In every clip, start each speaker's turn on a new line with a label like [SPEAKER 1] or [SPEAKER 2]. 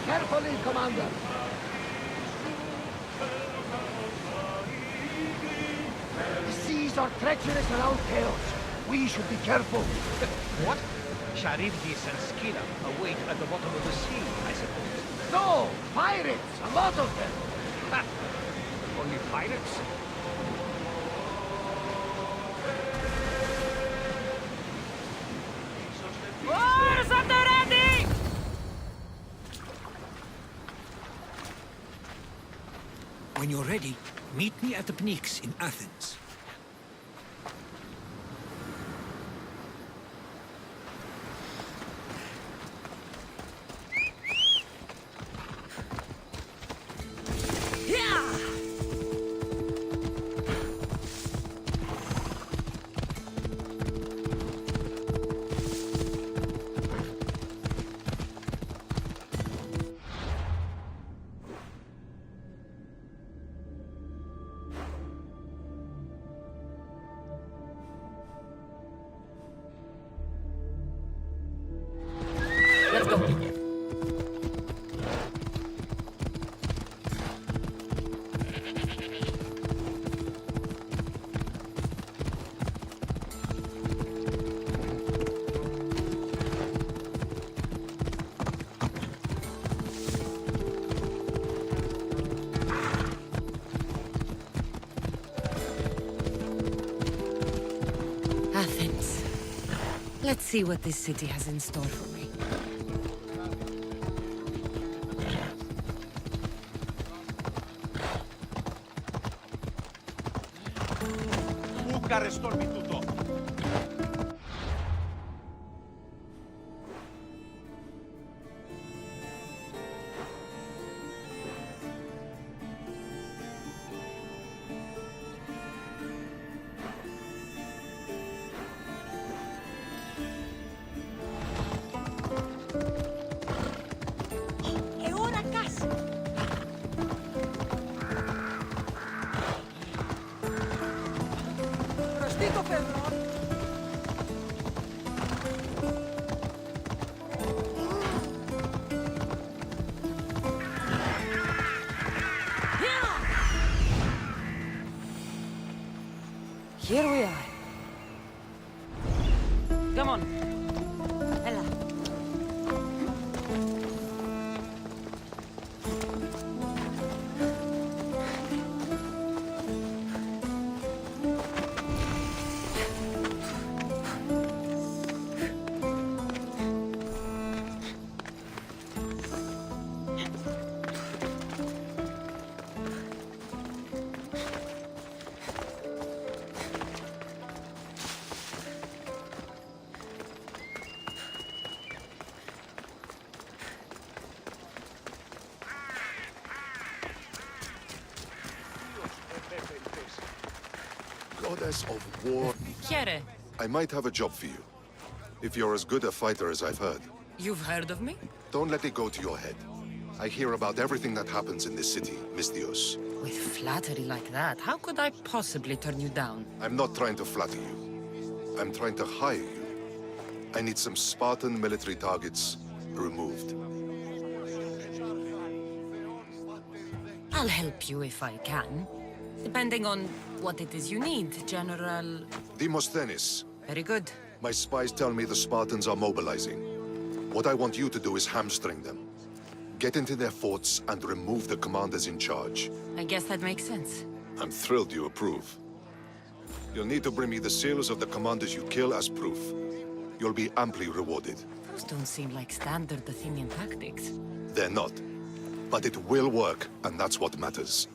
[SPEAKER 1] Carefully, Commander. The seas are treacherous around Chaos. We should be careful.
[SPEAKER 2] What? Charybdis and Scylla await at the bottom of the sea, I suppose.
[SPEAKER 1] No! Pirates! A lot of them!
[SPEAKER 2] Ha! Only pirates?
[SPEAKER 3] Oars at the ready!
[SPEAKER 4] When you're ready, meet me at the Pnyx in Athens.
[SPEAKER 3] Let's go.
[SPEAKER 5] Athens. Let's see what this city has in store for me. Here we are.
[SPEAKER 3] Come on.
[SPEAKER 5] Ella.
[SPEAKER 6] Goddess of war.
[SPEAKER 5] Here.
[SPEAKER 6] I might have a job for you. If you're as good a fighter as I've heard.
[SPEAKER 5] You've heard of me?
[SPEAKER 6] Don't let it go to your head. I hear about everything that happens in this city, Mystios.
[SPEAKER 5] With flattery like that, how could I possibly turn you down?
[SPEAKER 6] I'm not trying to flatter you. I'm trying to hire you. I need some Spartan military targets removed.
[SPEAKER 5] I'll help you if I can. Depending on what it is you need, General...
[SPEAKER 6] Demosthenes.
[SPEAKER 5] Very good.
[SPEAKER 6] My spies tell me the Spartans are mobilizing. What I want you to do is hamstring them. Get into their forts and remove the commanders in charge.
[SPEAKER 5] I guess that makes sense.
[SPEAKER 6] I'm thrilled you approve. You'll need to bring me the seals of the commanders you kill as proof. You'll be amply rewarded.
[SPEAKER 5] Those don't seem like standard Athenian tactics.
[SPEAKER 6] They're not. But it will work, and that's what matters.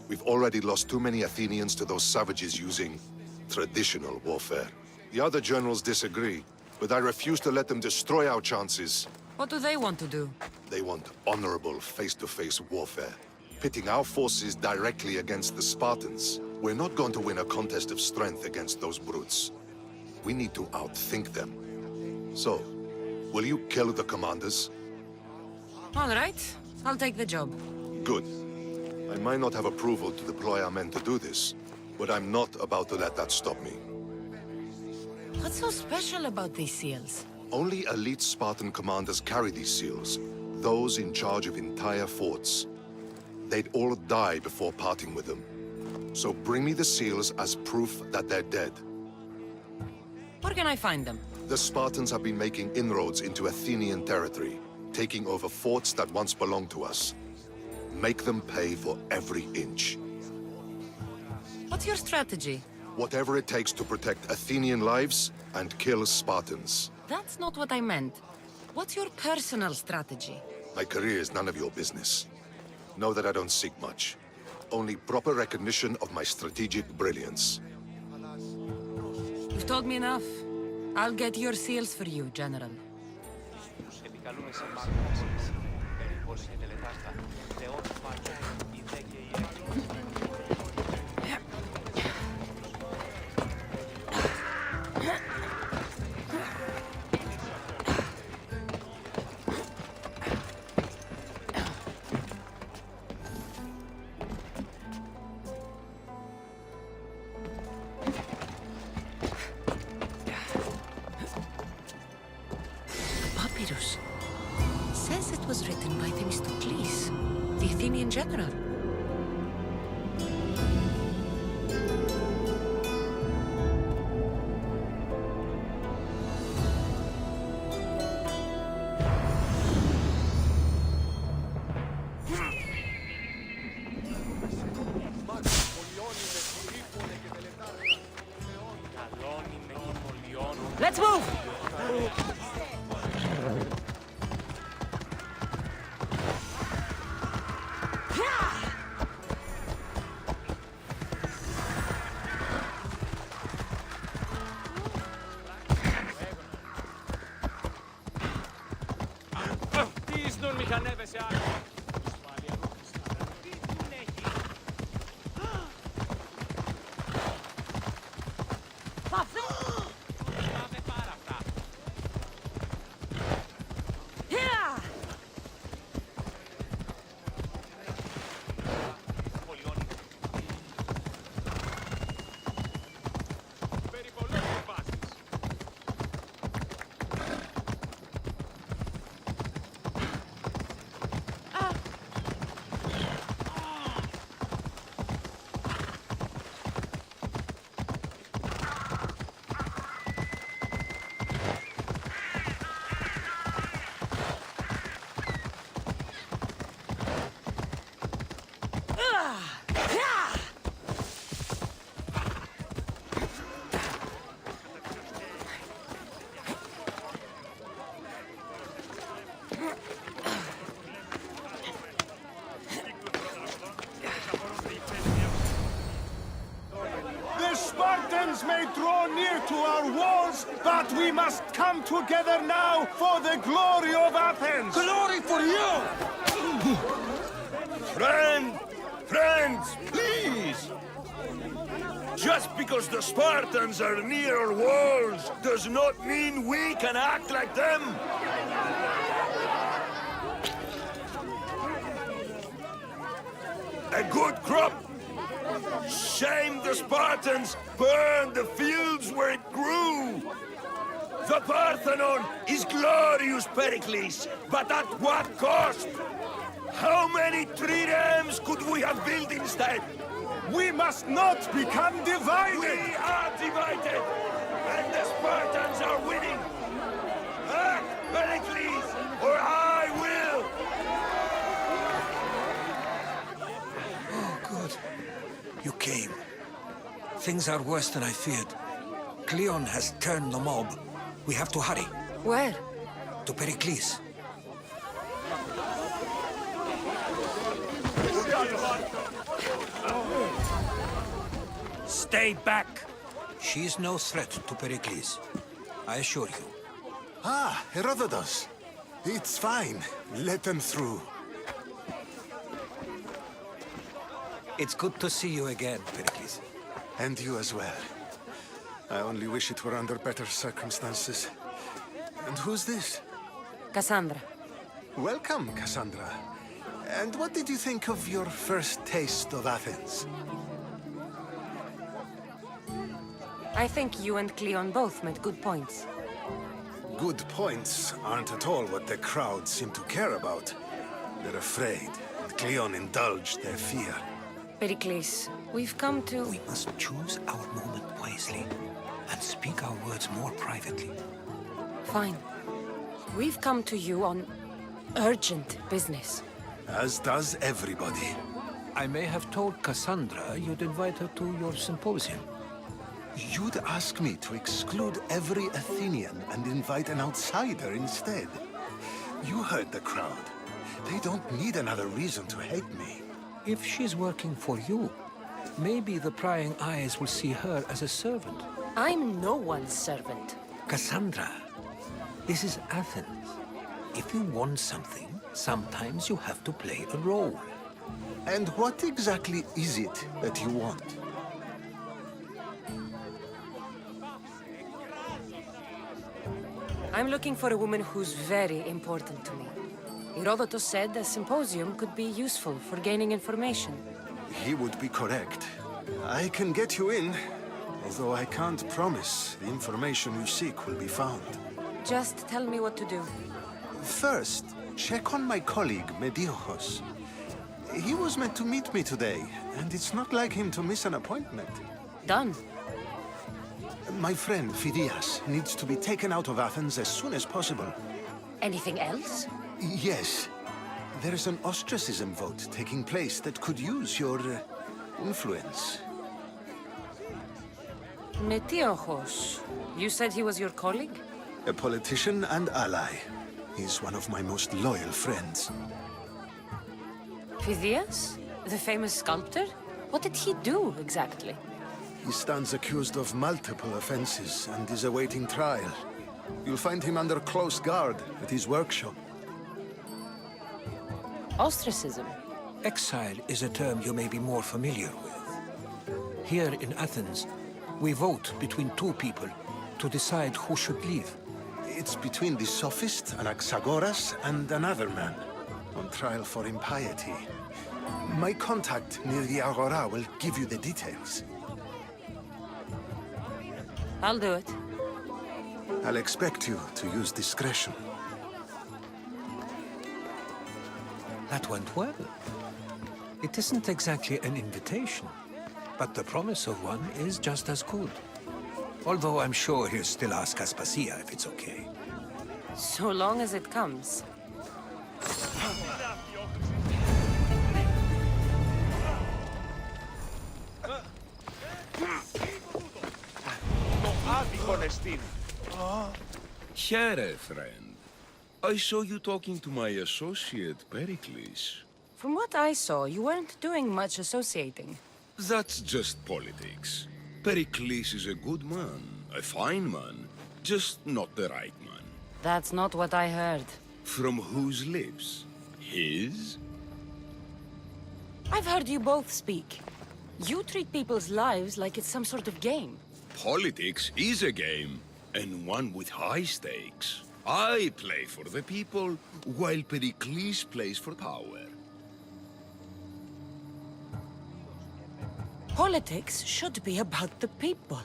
[SPEAKER 6] We've already lost too many Athenians to those savages using traditional warfare. The other generals disagree, but I refuse to let them destroy our chances.
[SPEAKER 5] What do they want to do?
[SPEAKER 6] They want honorable face-to-face warfare, pitting our forces directly against the Spartans. We're not going to win a contest of strength against those brutes. We need to outthink them. So, will you kill the commanders?
[SPEAKER 5] All right. I'll take the job.
[SPEAKER 6] Good. I might not have approval to deploy our men to do this, but I'm not about to let that stop me.
[SPEAKER 5] What's so special about these seals?
[SPEAKER 6] Only elite Spartan commanders carry these seals. Those in charge of entire forts. They'd all die before parting with them. So bring me the seals as proof that they're dead.
[SPEAKER 5] Where can I find them?
[SPEAKER 6] The Spartans have been making inroads into Athenian territory, taking over forts that once belonged to us. Make them pay for every inch.
[SPEAKER 5] What's your strategy?
[SPEAKER 6] Whatever it takes to protect Athenian lives and kill Spartans.
[SPEAKER 5] That's not what I meant. What's your personal strategy?
[SPEAKER 6] My career is none of your business. Know that I don't seek much. Only proper recognition of my strategic brilliance.
[SPEAKER 5] You've told me enough. I'll get your seals for you, General. Papyrus. Says it was written by Themistocles, the Athenian general. Let's move!
[SPEAKER 1] May draw near to our walls, but we must come together now for the glory of Athens!
[SPEAKER 7] Glory for you! Friends, please! Just because the Spartans are near our walls does not mean we can act like them! A good crop! Shame the Spartans burned the fields where it grew! The Parthenon is glorious, Pericles, but at what cost? How many triremes could we have built instead?
[SPEAKER 1] We must not become divided!
[SPEAKER 7] We are divided, and the Spartans are winning! Act, Pericles, or I will!
[SPEAKER 4] Oh, good. You came. Things are worse than I feared. Cleon has turned the mob. We have to hurry.
[SPEAKER 5] Where?
[SPEAKER 4] To Pericles. Stay back! She's no threat to Pericles. I assure you.
[SPEAKER 1] Ah, Herodotus. It's fine. Let them through.
[SPEAKER 4] It's good to see you again, Pericles.
[SPEAKER 1] And you as well. I only wish it were under better circumstances. And who's this?
[SPEAKER 5] Cassandra.
[SPEAKER 1] Welcome, Cassandra. And what did you think of your first taste of Athens?
[SPEAKER 5] I think you and Cleon both made good points.
[SPEAKER 1] good points aren't at all what the crowd seem to care about. They're afraid, and Cleon indulged their fear.
[SPEAKER 5] Pericles, we've come to...
[SPEAKER 4] We must choose our moment wisely and speak our words more privately.
[SPEAKER 5] Fine. We've come to you on urgent business.
[SPEAKER 1] As does everybody.
[SPEAKER 4] I may have told Cassandra you'd invite her to your symposium.
[SPEAKER 1] You'd ask me to exclude every Athenian and invite an outsider instead. You heard the crowd. They don't need another reason to hate me.
[SPEAKER 4] If she's working for you, maybe the prying eyes will see her as a servant.
[SPEAKER 5] I'm no one's servant.
[SPEAKER 4] Cassandra, this is Athens. If you want something, sometimes you have to play a role.
[SPEAKER 1] And what exactly is it that you want?
[SPEAKER 5] I'm looking for a woman who's very important to me. Herodotus said a symposium could be useful for gaining information.
[SPEAKER 1] He would be correct. I can get you in, although I can't promise the information you seek will be found.
[SPEAKER 5] Just tell me what to do.
[SPEAKER 1] First, check on my colleague, Mediochos. He was meant to meet me today, and it's not like him to miss an appointment.
[SPEAKER 5] Done.
[SPEAKER 1] My friend, Phidias, needs to be taken out of Athens as soon as possible.
[SPEAKER 5] Anything else?
[SPEAKER 1] Yes. There's an ostracism vote taking place that could use your influence.
[SPEAKER 5] Metiochos. You said he was your colleague?
[SPEAKER 1] A politician and ally. He's one of my most loyal friends.
[SPEAKER 5] Phidias? The famous sculptor? What did he do, exactly?
[SPEAKER 1] He stands accused of multiple offenses and is awaiting trial. You'll find him under close guard at his workshop.
[SPEAKER 5] Ostracism?
[SPEAKER 4] Exile is a term you may be more familiar with. Here in Athens, we vote between two people to decide who should leave.
[SPEAKER 1] It's between the sophist, Anaxagoras, and another man, on trial for impiety. My contact near the Agora will give you the details.
[SPEAKER 5] I'll do it.
[SPEAKER 1] I'll expect you to use discretion.
[SPEAKER 4] That went well. It isn't exactly an invitation, but the promise of one is just as good. Although I'm sure he'll still ask Aspasia if it's okay.
[SPEAKER 5] So long as it comes.
[SPEAKER 7] Here, friend. I saw you talking to my associate, Pericles.
[SPEAKER 5] From what I saw, you weren't doing much associating.
[SPEAKER 7] That's just politics. Pericles is a good man, a fine man, just not the right man.
[SPEAKER 5] That's not what I heard.
[SPEAKER 7] From whose lips? His?
[SPEAKER 5] I've heard you both speak. You treat people's lives like it's some sort of game.
[SPEAKER 7] Politics is a game, and one with high stakes. I play for the people, while Pericles plays for power.
[SPEAKER 5] Politics should be about the people.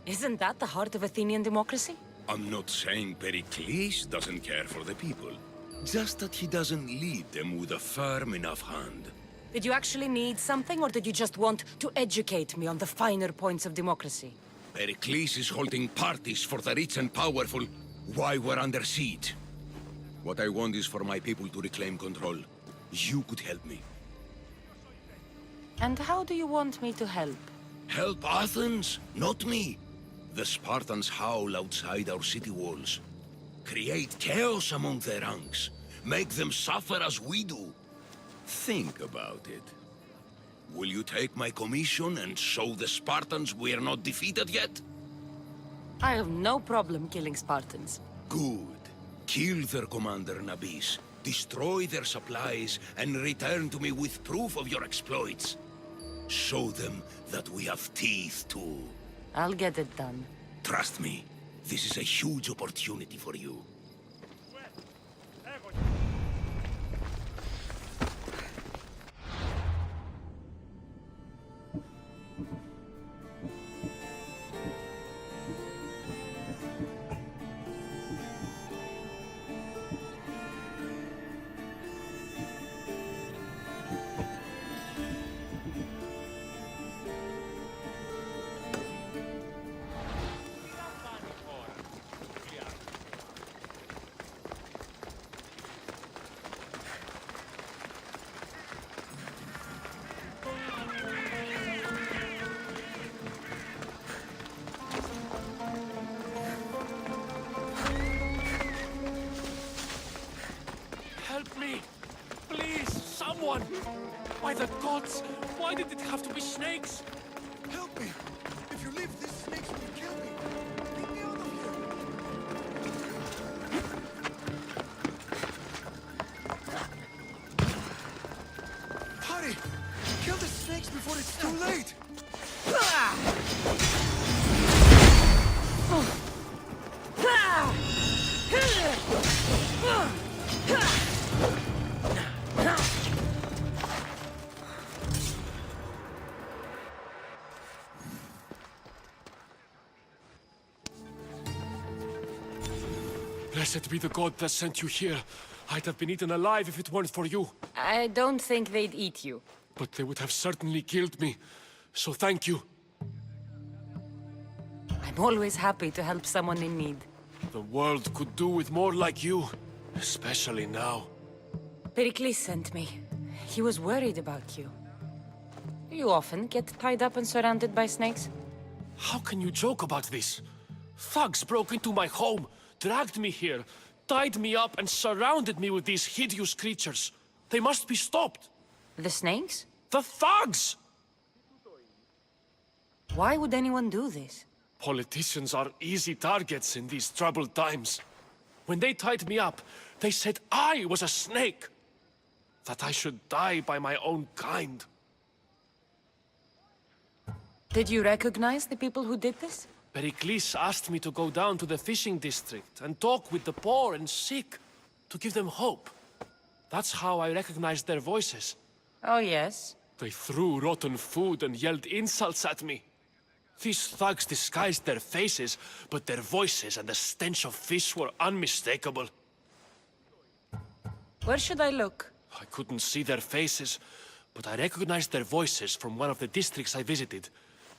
[SPEAKER 5] Isn't that the heart of Athenian democracy?
[SPEAKER 7] I'm not saying Pericles doesn't care for the people, just that he doesn't lead them with a firm enough hand.
[SPEAKER 5] Did you actually need something, or did you just want to educate me on the finer points of democracy?
[SPEAKER 7] Pericles is holding parties for the rich and powerful while we're under siege. What I want is for my people to reclaim control. You could help me.
[SPEAKER 5] And how do you want me to help?
[SPEAKER 7] Help Athens, not me. The Spartans howl outside our city walls. Create chaos among their ranks. Make them suffer as we do. Think about it. Will you take my commission and show the Spartans we are not defeated yet?
[SPEAKER 5] I have no problem killing Spartans.
[SPEAKER 7] Good. Kill their commander Nabis, destroy their supplies, and return to me with proof of your exploits. Show them that we have teeth too.
[SPEAKER 5] I'll get it done.
[SPEAKER 7] Trust me, this is a huge opportunity for you.
[SPEAKER 8] one! By the gods! Why did it have to be snakes?
[SPEAKER 1] Help me! If you leave, these snakes will kill me! Get me out of here! Hurry! Kill the snakes before it's too late!
[SPEAKER 8] Blessed be the god that sent you here. I'd have been eaten alive if it weren't for you.
[SPEAKER 5] I don't think they'd eat you.
[SPEAKER 8] But they would have certainly killed me. So thank you.
[SPEAKER 5] I'm always happy to help someone in need.
[SPEAKER 8] The world could do with more like you. Especially now.
[SPEAKER 5] Pericles sent me. He was worried about you. You often get tied up and surrounded by snakes?
[SPEAKER 8] How can you joke about this? Thugs broke into my home, dragged me here, tied me up and surrounded me with these hideous creatures. They must be stopped.
[SPEAKER 5] The snakes?
[SPEAKER 8] The thugs!
[SPEAKER 5] Why would anyone do this?
[SPEAKER 8] Politicians are easy targets in these troubled times. When they tied me up, they said I was a snake. That I should die by my own kind.
[SPEAKER 5] Did you recognize the people who did this?
[SPEAKER 8] Pericles asked me to go down to the fishing district and talk with the poor and sick, to give them hope. That's how I recognized their voices.
[SPEAKER 5] Oh, yes.
[SPEAKER 8] They threw rotten food and yelled insults at me. These thugs disguised their faces, but their voices and the stench of fish were unmistakable.
[SPEAKER 5] Where should I look?
[SPEAKER 8] I couldn't see their faces, but I recognized their voices from one of the districts I visited.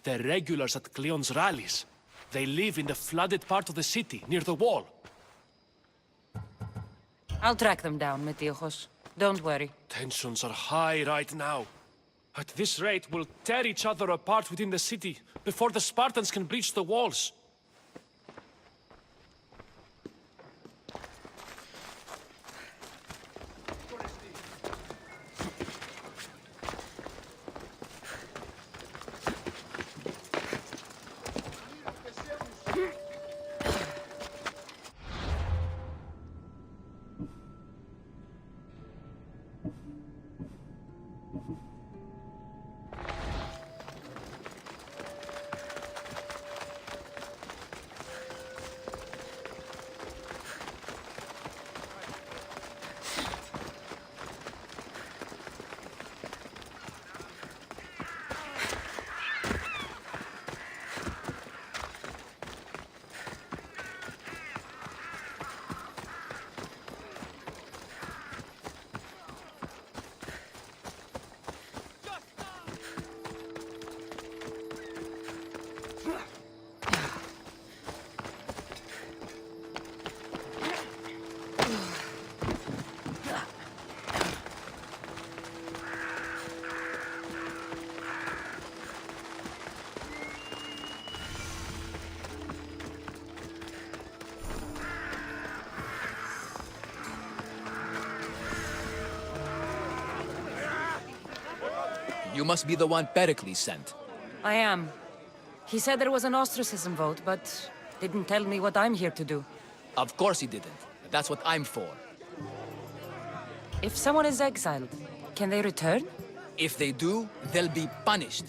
[SPEAKER 8] They're regulars at Cleon's rallies. They live in the flooded part of the city, near the wall.
[SPEAKER 5] I'll track them down, Metiochos. Don't worry.
[SPEAKER 8] Tensions are high right now. At this rate, we'll tear each other apart within the city, before the Spartans can breach the walls.
[SPEAKER 9] You must be the one Pericles sent.
[SPEAKER 5] I am. He said there was an ostracism vote, but didn't tell me what I'm here to do.
[SPEAKER 9] Of course he didn't. That's what I'm for.
[SPEAKER 5] If someone is exiled, can they return?
[SPEAKER 9] If they do, they'll be punished.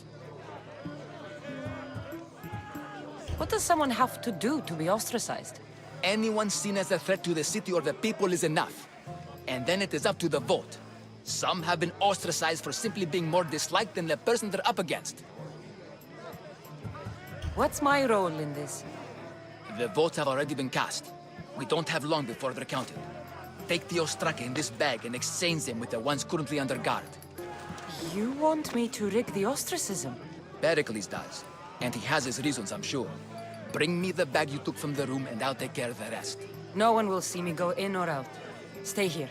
[SPEAKER 5] What does someone have to do to be ostracized?
[SPEAKER 9] Anyone seen as a threat to the city or the people is enough. And then it is up to the vote. Some have been ostracized for simply being more disliked than the person they're up against.
[SPEAKER 5] What's my role in this?
[SPEAKER 9] The votes have already been cast. We don't have long before they're counted. Take the ostraka in this bag and exchange them with the ones currently under guard.
[SPEAKER 5] You want me to rig the ostracism?
[SPEAKER 9] Pericles does. And he has his reasons, I'm sure. Bring me the bag you took from the room and I'll take care of the rest.
[SPEAKER 5] No one will see me go in or out. Stay here.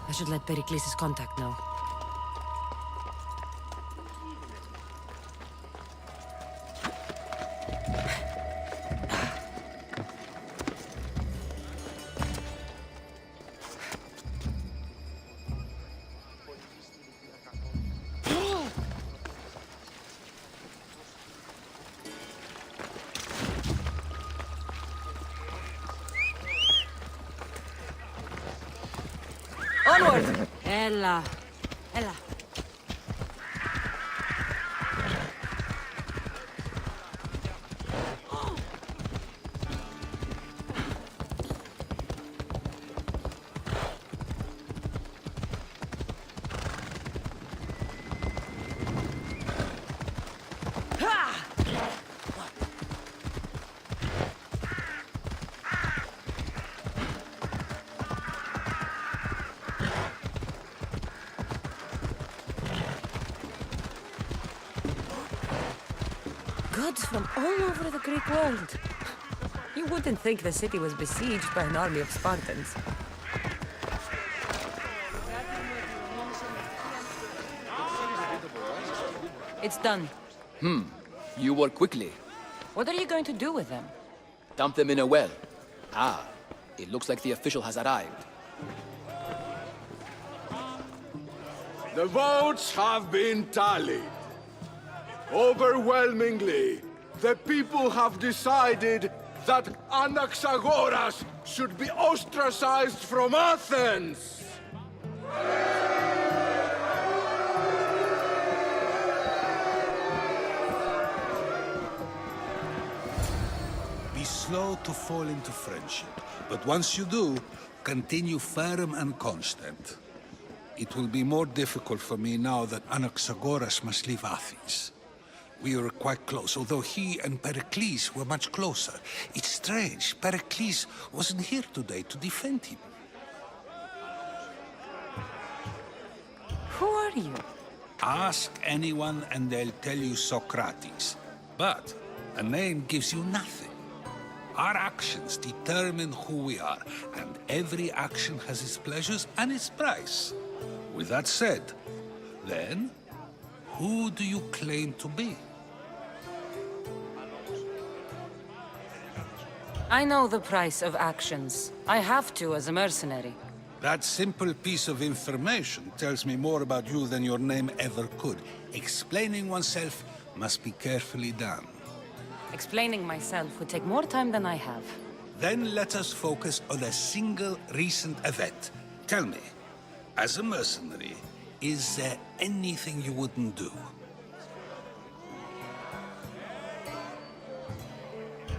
[SPEAKER 5] I should let Pericles' contact know. Onward! Ella. Ella. Gods from all over the Greek world. You wouldn't think the city was besieged by an army of Spartans. It's done.
[SPEAKER 9] You work quickly.
[SPEAKER 5] What are you going to do with them?
[SPEAKER 9] Dump them in a well. Ah, it looks like the official has arrived.
[SPEAKER 7] The votes have been tallied. Overwhelmingly, the people have decided that Anaxagoras should be ostracized from Athens!
[SPEAKER 4] Be slow to fall into friendship, but once you do, continue firm and constant. It will be more difficult for me now that Anaxagoras must leave Athens. We were quite close, although he and Pericles were much closer. It's strange, Pericles wasn't here today to defend him.
[SPEAKER 5] Who are you?
[SPEAKER 4] Ask anyone and they'll tell you Socrates. But a name gives you nothing. Our actions determine who we are, and every action has its pleasures and its price. With that said, then, who do you claim to be?
[SPEAKER 5] I know the price of actions. I have to as a mercenary.
[SPEAKER 4] That simple piece of information tells me more about you than your name ever could. Explaining oneself must be carefully done.
[SPEAKER 5] Explaining myself would take more time than I have.
[SPEAKER 4] Then let us focus on a single recent event. Tell me, as a mercenary, Is there anything you wouldn't do?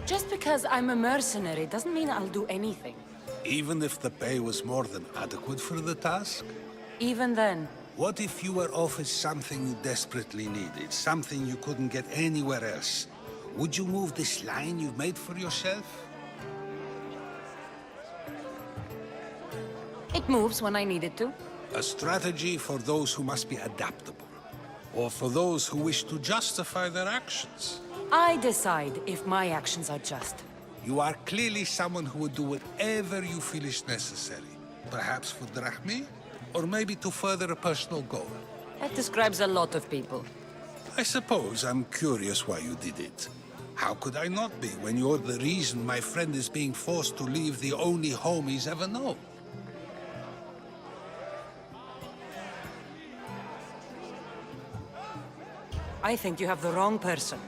[SPEAKER 5] Just because I'm a mercenary doesn't mean I'll do anything.
[SPEAKER 4] Even if the pay was more than adequate for the task?
[SPEAKER 5] Even then,
[SPEAKER 4] What if you were offered something you desperately needed, something you couldn't get anywhere else? Would you move this line you've made for yourself?
[SPEAKER 5] it moves when I need it to.
[SPEAKER 4] A strategy for those who must be adaptable, or for those who wish to justify their actions.
[SPEAKER 5] I decide if my actions are just.
[SPEAKER 4] You are clearly someone who would do whatever you feel is necessary. Perhaps for drachmae, or maybe to further a personal goal.
[SPEAKER 5] That describes a lot of people.
[SPEAKER 4] I suppose I'm curious why you did it. How could I not be when you're the reason my friend is being forced to leave the only home he's ever known?
[SPEAKER 5] I think you have the wrong person.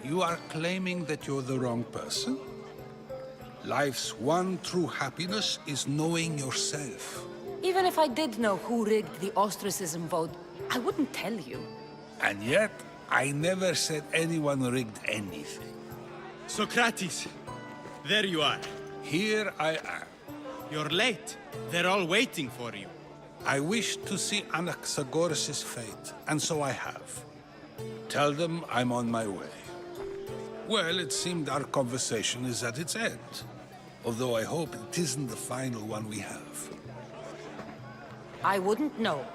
[SPEAKER 4] You are claiming that you're the wrong person? Life's one true happiness is knowing yourself.
[SPEAKER 5] Even if I did know who rigged the ostracism vote, I wouldn't tell you.
[SPEAKER 4] And yet, I never said anyone rigged anything.
[SPEAKER 10] Socrates, there you are.
[SPEAKER 4] Here I am.
[SPEAKER 10] You're late. They're all waiting for you.
[SPEAKER 4] I wish to see Anaxagoras' fate, and so I have. Tell them I'm on my way. Well, it seemed our conversation is at its end. Although I hope it isn't the final one we have.
[SPEAKER 5] I wouldn't know.